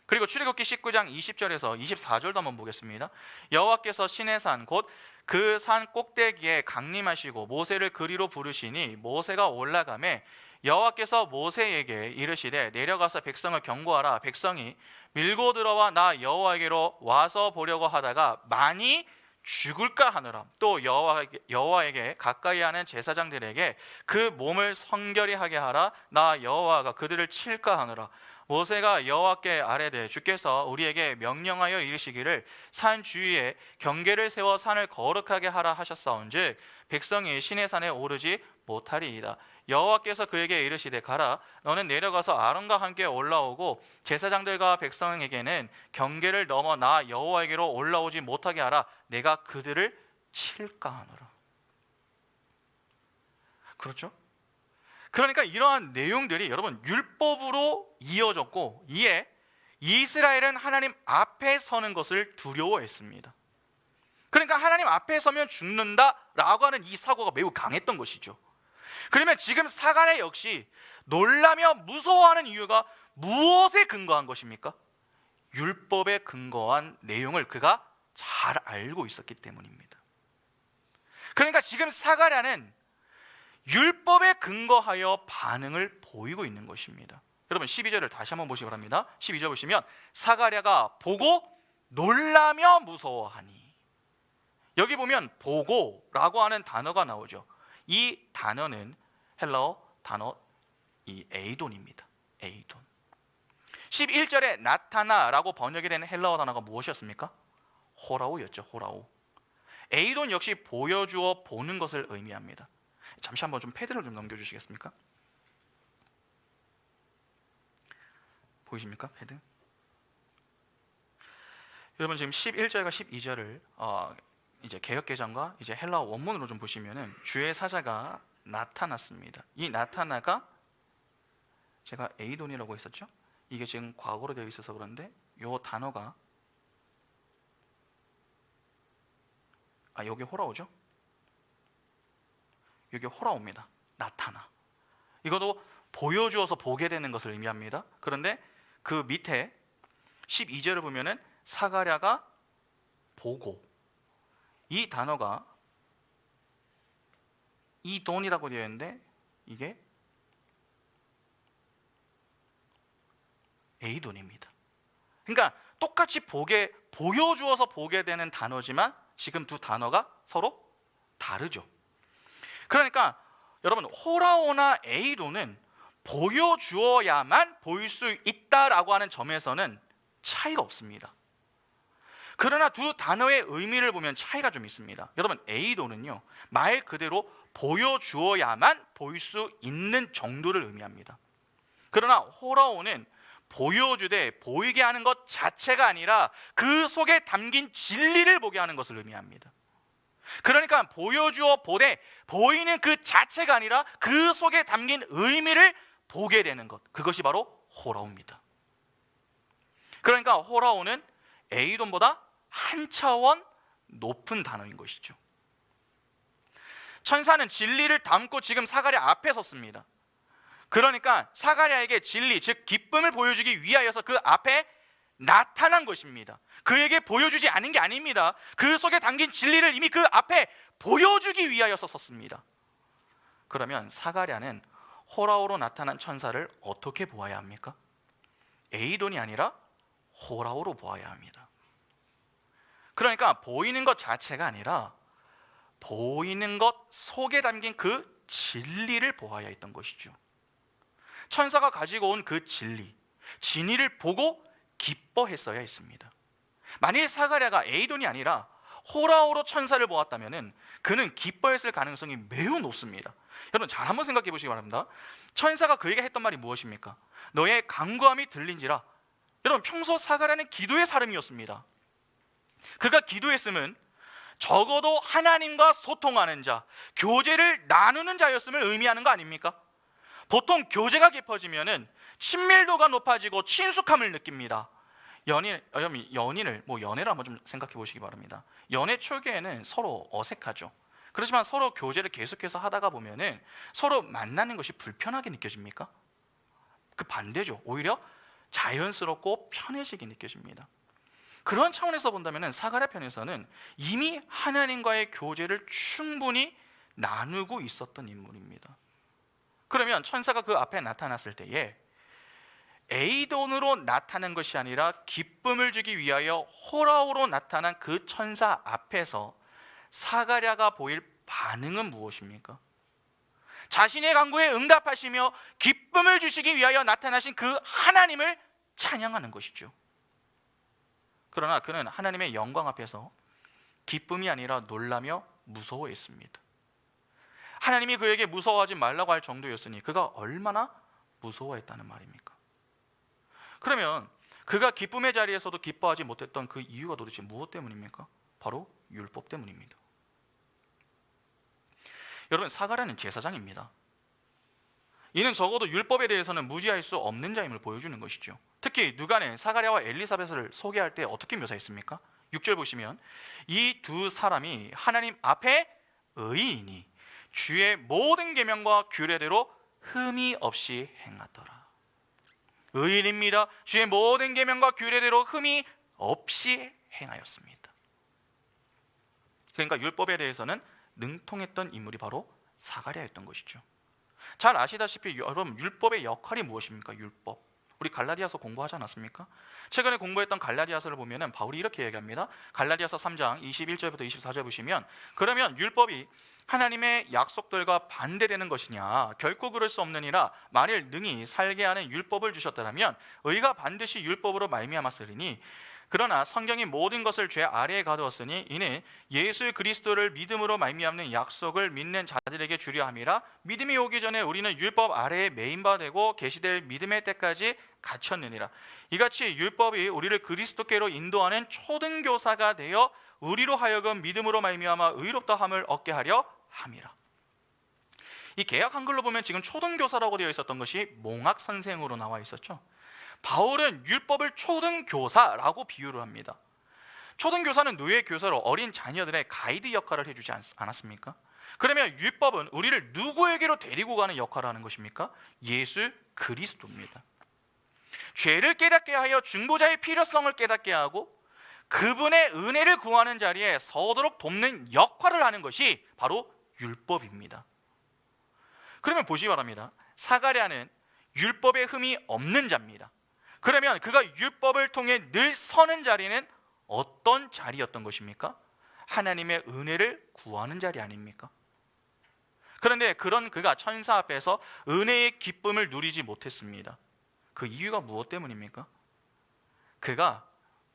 그리고 출애굽기 19장 20절에서 24절도 한번 보겠습니다. 여호와께서 시내산 곧 그 산 꼭대기에 강림하시고 모세를 그리로 부르시니 모세가 올라가매 여호와께서 모세에게 이르시되 내려가서 백성을 경고하라. 백성이 밀고 들어와 나 여호와에게로 와서 보려고 하다가 많이 죽을까 하느라. 또 여호와에게 가까이 하는 제사장들에게 그 몸을 성결히 하게 하라. 나 여호와가 그들을 칠까 하느라. 모세가 여호와께 아뢰되 주께서 우리에게 명령하여 이르시기를 산 주위에 경계를 세워 산을 거룩하게 하라 하셨사온즉 백성이 시내산에 오르지 못하리이다. 여호와께서 그에게 이르시되 가라. 너는 내려가서 아론과 함께 올라오고 제사장들과 백성에게는 경계를 넘어 나 여호와에게로 올라오지 못하게 하라. 내가 그들을 칠까 하노라. 그렇죠? 그러니까 이러한 내용들이 여러분 율법으로 이어졌고 이에 이스라엘은 하나님 앞에 서는 것을 두려워했습니다. 그러니까 하나님 앞에 서면 죽는다라고 하는 이 사고가 매우 강했던 것이죠. 그러면 지금 사가랴 역시 놀라며 무서워하는 이유가 무엇에 근거한 것입니까? 율법에 근거한 내용을 그가 잘 알고 있었기 때문입니다. 그러니까 지금 사가랴는 율법에 근거하여 반응을 보이고 있는 것입니다. 여러분 12절을 다시 한번 보시기 바랍니다. 12절 보시면 사가랴가 보고 놀라며 무서워하니, 여기 보면 보고라고 하는 단어가 나오죠. 이 단어는 헬라어 단어 이 에이돈입니다. 에이돈. 11절에 나타나라고 번역이 되는 헬라어 단어가 무엇이었습니까? 호라우였죠. 호라우. 에이돈 역시 보여주어 보는 것을 의미합니다. 잠시 한번 좀 패드를 좀 넘겨주시겠습니까? 보이십니까? 패드. 여러분 지금 11절과 12절을 이제 개역개정과 이제 헬라어 원문으로 좀 보시면은 주의 사자가 나타났습니다. 이 나타나가 제가 에이돈이라고 했었죠? 이게 지금 과거로 되어 있어서 그런데 이 단어가 여기 호라오죠? 여기 호라오입니다. 나타나. 이것도 보여주어서 보게 되는 것을 의미합니다. 그런데 그 밑에 12절을 보면은 사가랴가 보고, 이 단어가 이돈이라고 되어 있는데 이게 에이돈입니다. 그러니까 똑같이 보여주어서 보게 되는 단어지만 지금 두 단어가 서로 다르죠. 그러니까 여러분, 호라오나 에이돈은 보여주어야만 보일 수 있다라고 하는 점에서는 차이가 없습니다. 그러나 두 단어의 의미를 보면 차이가 좀 있습니다. 여러분, 에이돈은요, 말 그대로 보여주어야만 보일 수 있는 정도를 의미합니다. 그러나 호라오는 보여주되 보이게 하는 것 자체가 아니라 그 속에 담긴 진리를 보게 하는 것을 의미합니다. 그러니까 보여주어 보되 보이는 그 자체가 아니라 그 속에 담긴 의미를 보게 되는 것, 그것이 바로 호라오입니다. 그러니까 호라오는 에이돈보다 한 차원 높은 단어인 것이죠. 천사는 진리를 담고 지금 사가랴 앞에 섰습니다. 그러니까 사가랴에게 진리, 즉 기쁨을 보여주기 위하여서 그 앞에 나타난 것입니다. 그에게 보여주지 않은 게 아닙니다. 그 속에 담긴 진리를 이미 그 앞에 보여주기 위하여서 섰습니다. 그러면 사가랴는 호라오로 나타난 천사를 어떻게 보아야 합니까? 에이돈이 아니라 호라오로 보아야 합니다. 그러니까 보이는 것 자체가 아니라 보이는 것 속에 담긴 그 진리를 보아야 했던 것이죠. 천사가 가지고 온 그 진리를 보고 기뻐했어야 했습니다. 만일 사가랴가 에이돈이 아니라 호라오로 천사를 보았다면 그는 기뻐했을 가능성이 매우 높습니다. 여러분, 잘 한번 생각해 보시기 바랍니다. 천사가 그에게 했던 말이 무엇입니까? 너의 간구함이 들린지라. 여러분, 평소 사가랴는 기도의 사람이었습니다. 그가 기도했음은 적어도 하나님과 소통하는 자, 교제를 나누는 자였음을 의미하는 거 아닙니까? 보통 교제가 깊어지면은 친밀도가 높아지고 친숙함을 느낍니다. 연애를 한번 좀 생각해 보시기 바랍니다. 연애 초기에는 서로 어색하죠. 그렇지만 서로 교제를 계속해서 하다가 보면은 서로 만나는 것이 불편하게 느껴집니까? 그 반대죠. 오히려 자연스럽고 편해지게 느껴집니다. 그런 차원에서 본다면 사가랴 편에서는 이미 하나님과의 교제를 충분히 나누고 있었던 인물입니다. 그러면 천사가 그 앞에 나타났을 때에 에이돈으로 나타난 것이 아니라 기쁨을 주기 위하여 호라오로 나타난 그 천사 앞에서 사가랴가 보일 반응은 무엇입니까? 자신의 간구에 응답하시며 기쁨을 주시기 위하여 나타나신 그 하나님을 찬양하는 것이죠. 그러나 그는 하나님의 영광 앞에서 기쁨이 아니라 놀라며 무서워했습니다. 하나님이 그에게 무서워하지 말라고 할 정도였으니 그가 얼마나 무서워했다는 말입니까? 그러면 그가 기쁨의 자리에서도 기뻐하지 못했던 그 이유가 도대체 무엇 때문입니까? 바로 율법 때문입니다. 여러분, 사가랴는 제사장입니다. 이는 적어도 율법에 대해서는 무지할 수 없는 자임을 보여주는 것이죠. 특히 누가는 사가랴와 엘리사벳을 소개할 때 어떻게 묘사했습니까? 6절 보시면 이 두 사람이 하나님 앞에 의인이 주의 모든 계명과 규례대로 흠이 없이 행하더라. 의인입니다. 주의 모든 계명과 규례대로 흠이 없이 행하였습니다. 그러니까 율법에 대해서는 능통했던 인물이 바로 사가랴였던 것이죠. 잘 아시다시피 여러분, 율법의 역할이 무엇입니까? 율법. 우리 갈라디아서 공부하지 않았습니까? 최근에 공부했던 갈라디아서를 보면 바울이 이렇게 얘기합니다. 갈라디아서 3장 21절부터 24절 보시면, 그러면 율법이 하나님의 약속들과 반대되는 것이냐? 결코 그럴 수 없느니라. 만일 능히 살게 하는 율법을 주셨더라면 의가 반드시 율법으로 말미암았으리니, 그러나 성경이 모든 것을 죄 아래에 가두었으니 이는 예수 그리스도를 믿음으로 말미암는 약속을 믿는 자들에게 주려 함이라. 믿음이 오기 전에 우리는 율법 아래에 매인 바 되고 계시될 믿음의 때까지 갇혔느니라. 이같이 율법이 우리를 그리스도께로 인도하는 초등교사가 되어 우리로 하여금 믿음으로 말미암아 의롭다함을 얻게 하려 함이라. 이 개역 한글로 보면 지금 초등교사라고 되어 있었던 것이 몽학 선생으로 나와 있었죠. 바울은 율법을 초등교사라고 비유를 합니다. 초등교사는 노예 교사로 어린 자녀들의 가이드 역할을 해주지 않았습니까? 그러면 율법은 우리를 누구에게로 데리고 가는 역할을 하는 것입니까? 예수 그리스도입니다. 죄를 깨닫게 하여 중보자의 필요성을 깨닫게 하고 그분의 은혜를 구하는 자리에 서도록 돕는 역할을 하는 것이 바로 율법입니다. 그러면 보시기 바랍니다. 사가랴는 율법의 흠이 없는 자입니다. 그러면 그가 율법을 통해 늘 서는 자리는 어떤 자리였던 것입니까? 하나님의 은혜를 구하는 자리 아닙니까? 그런데 그런 그가 천사 앞에서 은혜의 기쁨을 누리지 못했습니다. 그 이유가 무엇 때문입니까? 그가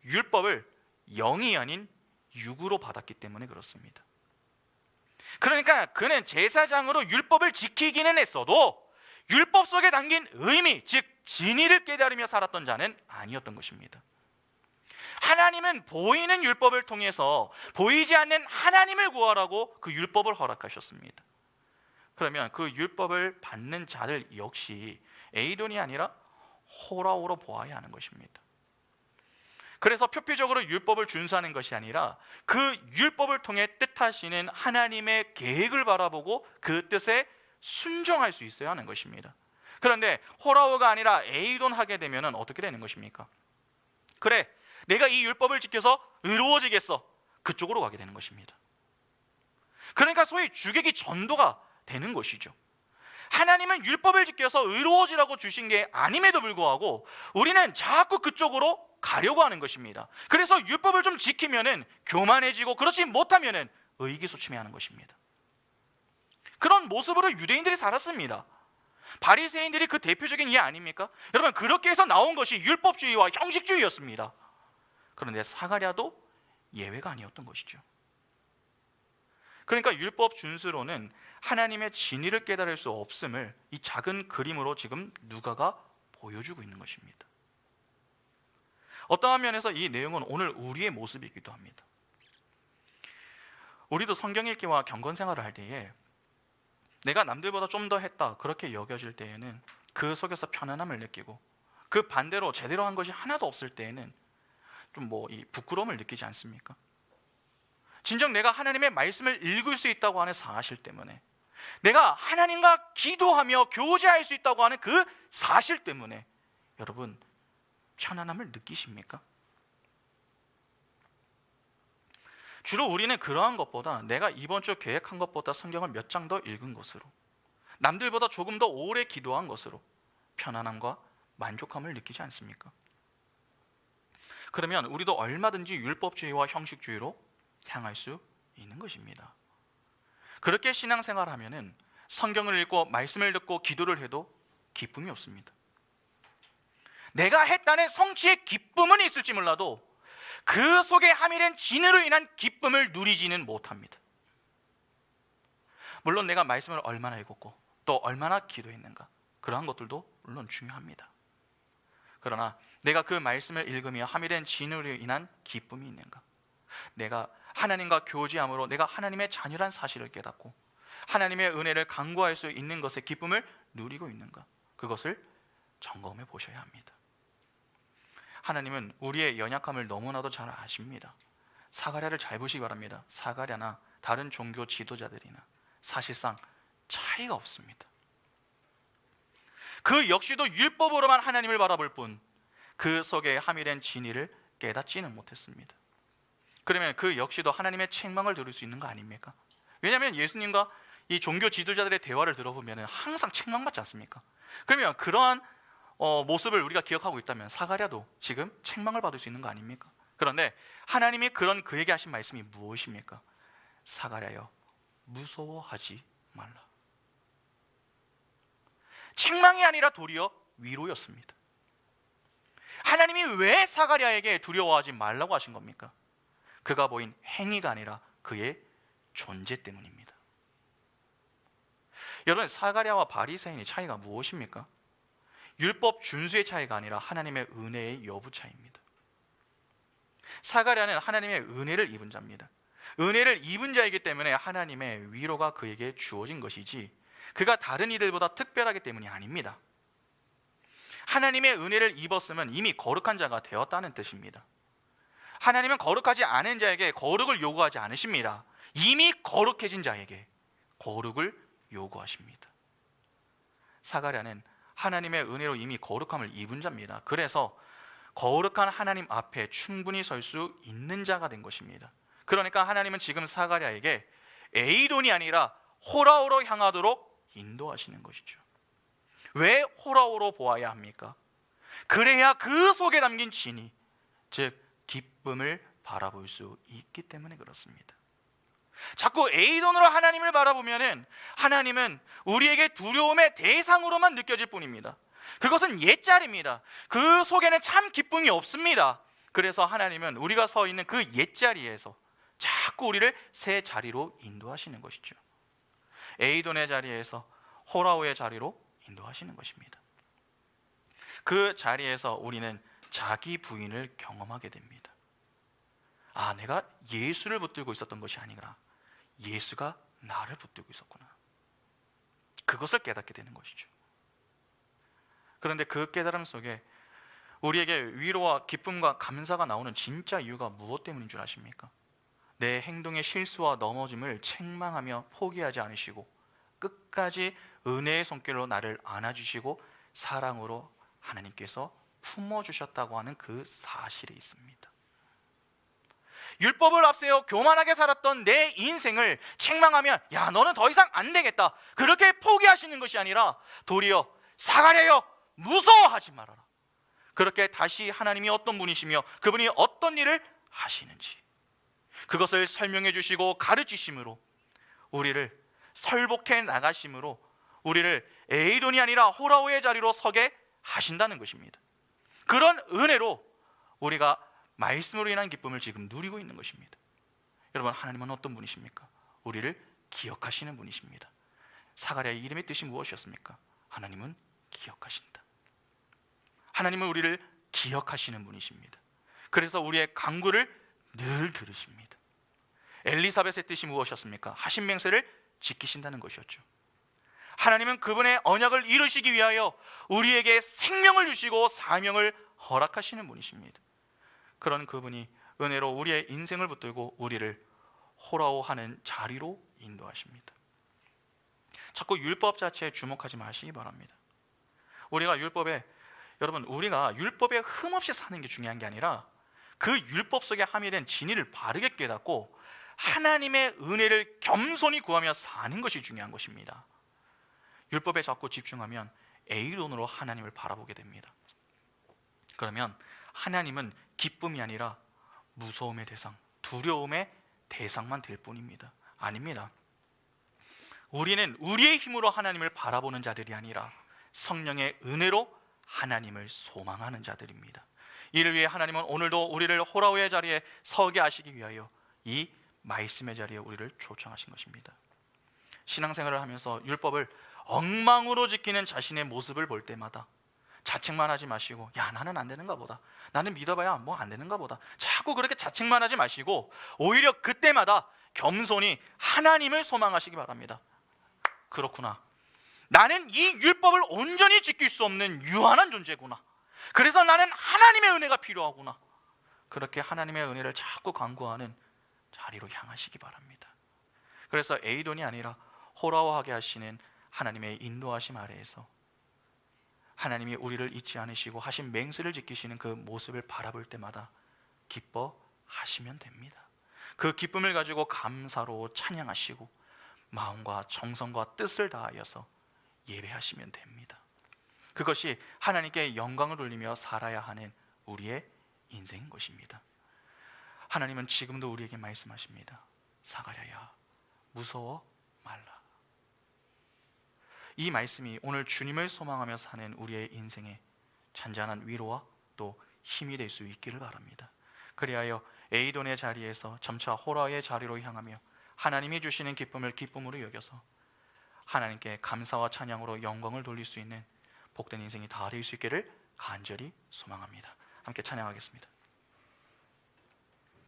율법을 영이 아닌 육으로 받았기 때문에 그렇습니다. 그러니까 그는 제사장으로 율법을 지키기는 했어도 율법 속에 담긴 의미, 즉 진리를 깨달으며 살았던 자는 아니었던 것입니다. 하나님은 보이는 율법을 통해서 보이지 않는 하나님을 구하라고 그 율법을 허락하셨습니다. 그러면 그 율법을 받는 자들 역시 에이돈이 아니라 호라오로 보아야 하는 것입니다. 그래서 표피적으로 율법을 준수하는 것이 아니라 그 율법을 통해 뜻하시는 하나님의 계획을 바라보고 그 뜻에 순종할 수 있어야 하는 것입니다. 그런데 호라오가 아니라 에이돈 하게 되면 어떻게 되는 것입니까? 그래, 내가 이 율법을 지켜서 의로워지겠어. 그쪽으로 가게 되는 것입니다. 그러니까 소위 주객이 전도가 되는 것이죠. 하나님은 율법을 지켜서 의로워지라고 주신 게 아님에도 불구하고 우리는 자꾸 그쪽으로 가려고 하는 것입니다. 그래서 율법을 좀 지키면은 교만해지고 그렇지 못하면은 의기소침해하는 것입니다. 그런 모습으로 유대인들이 살았습니다. 바리새인들이 그 대표적인 예 아닙니까? 여러분, 그렇게 해서 나온 것이 율법주의와 형식주의였습니다. 그런데 사가랴도 예외가 아니었던 것이죠. 그러니까 율법 준수로는 하나님의 진리를 깨달을 수 없음을 이 작은 그림으로 지금 누가가 보여주고 있는 것입니다. 어떠한 면에서 이 내용은 오늘 우리의 모습이기도 합니다. 우리도 성경 읽기와 경건 생활을 할 때에 내가 남들보다 좀 더 했다 그렇게 여겨질 때에는 그 속에서 편안함을 느끼고, 그 반대로 제대로 한 것이 하나도 없을 때에는 좀 이 부끄러움을 느끼지 않습니까? 진정 내가 하나님의 말씀을 읽을 수 있다고 하는 사실 때문에, 내가 하나님과 기도하며 교제할 수 있다고 하는 그 사실 때문에 여러분 편안함을 느끼십니까? 주로 우리는 그러한 것보다 내가 이번 주 계획한 것보다 성경을 몇 장 더 읽은 것으로, 남들보다 조금 더 오래 기도한 것으로 편안함과 만족함을 느끼지 않습니까? 그러면 우리도 얼마든지 율법주의와 형식주의로 향할 수 있는 것입니다. 그렇게 신앙생활을 하면은 성경을 읽고 말씀을 듣고 기도를 해도 기쁨이 없습니다. 내가 했다는 성취의 기쁨은 있을지 몰라도 그 속에 함유된 진으로 인한 기쁨을 누리지는 못합니다. 물론 내가 말씀을 얼마나 읽었고 또 얼마나 기도했는가, 그러한 것들도 물론 중요합니다. 그러나 내가 그 말씀을 읽으며 함유된 진으로 인한 기쁨이 있는가, 내가 하나님과 교제함으로 내가 하나님의 자녀란 사실을 깨닫고 하나님의 은혜를 간구할 수 있는 것의 기쁨을 누리고 있는가, 그것을 점검해 보셔야 합니다. 하나님은 우리의 연약함을 너무나도 잘 아십니다. 사가랴를 잘 보시기 바랍니다. 사가랴나 다른 종교 지도자들이나 사실상 차이가 없습니다. 그 역시도 율법으로만 하나님을 바라볼 뿐 그 속에 함유된 진리를 깨닫지는 못했습니다. 그러면 그 역시도 하나님의 책망을 들을 수 있는 거 아닙니까? 왜냐하면 예수님과 이 종교 지도자들의 대화를 들어보면 항상 책망받지 않습니까? 그러면 그러한 모습을 우리가 기억하고 있다면 사가랴도 지금 책망을 받을 수 있는 거 아닙니까? 그런데 하나님이 그에게 하신 말씀이 무엇입니까? 사가랴여, 무서워하지 말라. 책망이 아니라 도리어 위로였습니다. 하나님이 왜 사가랴에게 두려워하지 말라고 하신 겁니까? 그가 보인 행위가 아니라 그의 존재 때문입니다. 여러분, 사가랴와 바리새인의 차이가 무엇입니까? 율법 준수의 차이가 아니라 하나님의 은혜의 여부 차이입니다. 사가랴는 하나님의 은혜를 입은 자입니다. 은혜를 입은 자이기 때문에 하나님의 위로가 그에게 주어진 것이지, 그가 다른 이들보다 특별하기 때문이 아닙니다. 하나님의 은혜를 입었으면 이미 거룩한 자가 되었다는 뜻입니다. 하나님은 거룩하지 않은 자에게 거룩을 요구하지 않으십니다. 이미 거룩해진 자에게 거룩을 요구하십니다. 사가랴는 하나님의 은혜로 이미 거룩함을 입은 자입니다. 그래서 거룩한 하나님 앞에 충분히 설 수 있는 자가 된 것입니다. 그러니까 하나님은 지금 사가랴에게 에이돈이 아니라 호라오로 향하도록 인도하시는 것이죠. 왜 호라오로 보아야 합니까? 그래야 그 속에 담긴 진이, 즉 기쁨을 바라볼 수 있기 때문에 그렇습니다. 자꾸 에이돈으로 하나님을 바라보면은 하나님은 우리에게 두려움의 대상으로만 느껴질 뿐입니다. 그것은 옛자리입니다. 그 속에는 참 기쁨이 없습니다. 그래서 하나님은 우리가 서 있는 그 옛자리에서 자꾸 우리를 새 자리로 인도하시는 것이죠. 에이돈의 자리에서 호라오의 자리로 인도하시는 것입니다. 그 자리에서 우리는 자기 부인을 경험하게 됩니다. 아, 내가 예수를 붙들고 있었던 것이 아니구나. 예수가 나를 붙들고 있었구나. 그것을 깨닫게 되는 것이죠. 그런데 그 깨달음 속에 우리에게 위로와 기쁨과 감사가 나오는 진짜 이유가 무엇 때문인 줄 아십니까? 내 행동의 실수와 넘어짐을 책망하며 포기하지 않으시고 끝까지 은혜의 손길로 나를 안아주시고 사랑으로 하나님께서 품어주셨다고 하는 그 사실이 있습니다. 율법을 앞세워 교만하게 살았던 내 인생을 책망하면 야, 너는 더 이상 안 되겠다, 그렇게 포기하시는 것이 아니라 도리어 사가랴여, 무서워하지 말아라. 그렇게 다시 하나님이 어떤 분이시며 그분이 어떤 일을 하시는지 그것을 설명해 주시고 가르치심으로, 우리를 설복해 나가심으로 우리를 에이돈이 아니라 호라오의 자리로 서게 하신다는 것입니다. 그런 은혜로 우리가 말씀으로 인한 기쁨을 지금 누리고 있는 것입니다. 여러분, 하나님은 어떤 분이십니까? 우리를 기억하시는 분이십니다. 사가랴의 이름의 뜻이 무엇이었습니까? 하나님은 기억하신다. 하나님은 우리를 기억하시는 분이십니다. 그래서 우리의 간구를 늘 들으십니다. 엘리사벳의 뜻이 무엇이었습니까? 하신 맹세를 지키신다는 것이었죠. 하나님은 그분의 언약을 이루시기 위하여 우리에게 생명을 주시고 사명을 허락하시는 분이십니다. 그런 그분이 은혜로 우리의 인생을 붙들고 우리를 호라오하는 자리로 인도하십니다. 자꾸 율법 자체에 주목하지 마시기 바랍니다. 우리가 율법에 흠없이 사는 게 중요한 게 아니라 그 율법 속에 함유된 진리를 바르게 깨닫고 하나님의 은혜를 겸손히 구하며 사는 것이 중요한 것입니다. 율법에 자꾸 집중하면 에이돈으로 하나님을 바라보게 됩니다. 그러면 하나님은 기쁨이 아니라 무서움의 대상, 두려움의 대상만 될 뿐입니다. 아닙니다. 우리는 우리의 힘으로 하나님을 바라보는 자들이 아니라 성령의 은혜로 하나님을 소망하는 자들입니다. 이를 위해 하나님은 오늘도 우리를 호라오의 자리에 서게 하시기 위하여 이 말씀의 자리에 우리를 초청하신 것입니다. 신앙생활을 하면서 율법을 엉망으로 지키는 자신의 모습을 볼 때마다 자책만 하지 마시고 야, 나는 안 되는가 보다, 나는 믿어봐야 뭐 안 되는가 보다, 자꾸 그렇게 자책만 하지 마시고 오히려 그때마다 겸손히 하나님을 소망하시기 바랍니다. 그렇구나, 나는 이 율법을 온전히 지킬 수 없는 유한한 존재구나, 그래서 나는 하나님의 은혜가 필요하구나. 그렇게 하나님의 은혜를 자꾸 간구하는 자리로 향하시기 바랍니다. 그래서 에이돈이 아니라 호라오하게 하시는 하나님의 인도하심 아래에서 하나님이 우리를 잊지 않으시고 하신 맹세를 지키시는 그 모습을 바라볼 때마다 기뻐하시면 됩니다. 그 기쁨을 가지고 감사로 찬양하시고 마음과 정성과 뜻을 다하여서 예배하시면 됩니다. 그것이 하나님께 영광을 돌리며 살아야 하는 우리의 인생인 것입니다. 하나님은 지금도 우리에게 말씀하십니다. 사가랴야, 무서워 말라. 이 말씀이 오늘 주님을 소망하며 사는 우리의 인생에 잔잔한 위로와 또 힘이 될 수 있기를 바랍니다. 그리하여 에이돈의 자리에서 점차 호라의 자리로 향하며 하나님이 주시는 기쁨을 기쁨으로 여겨서 하나님께 감사와 찬양으로 영광을 돌릴 수 있는 복된 인생이 다 될 수 있기를 간절히 소망합니다. 함께 찬양하겠습니다.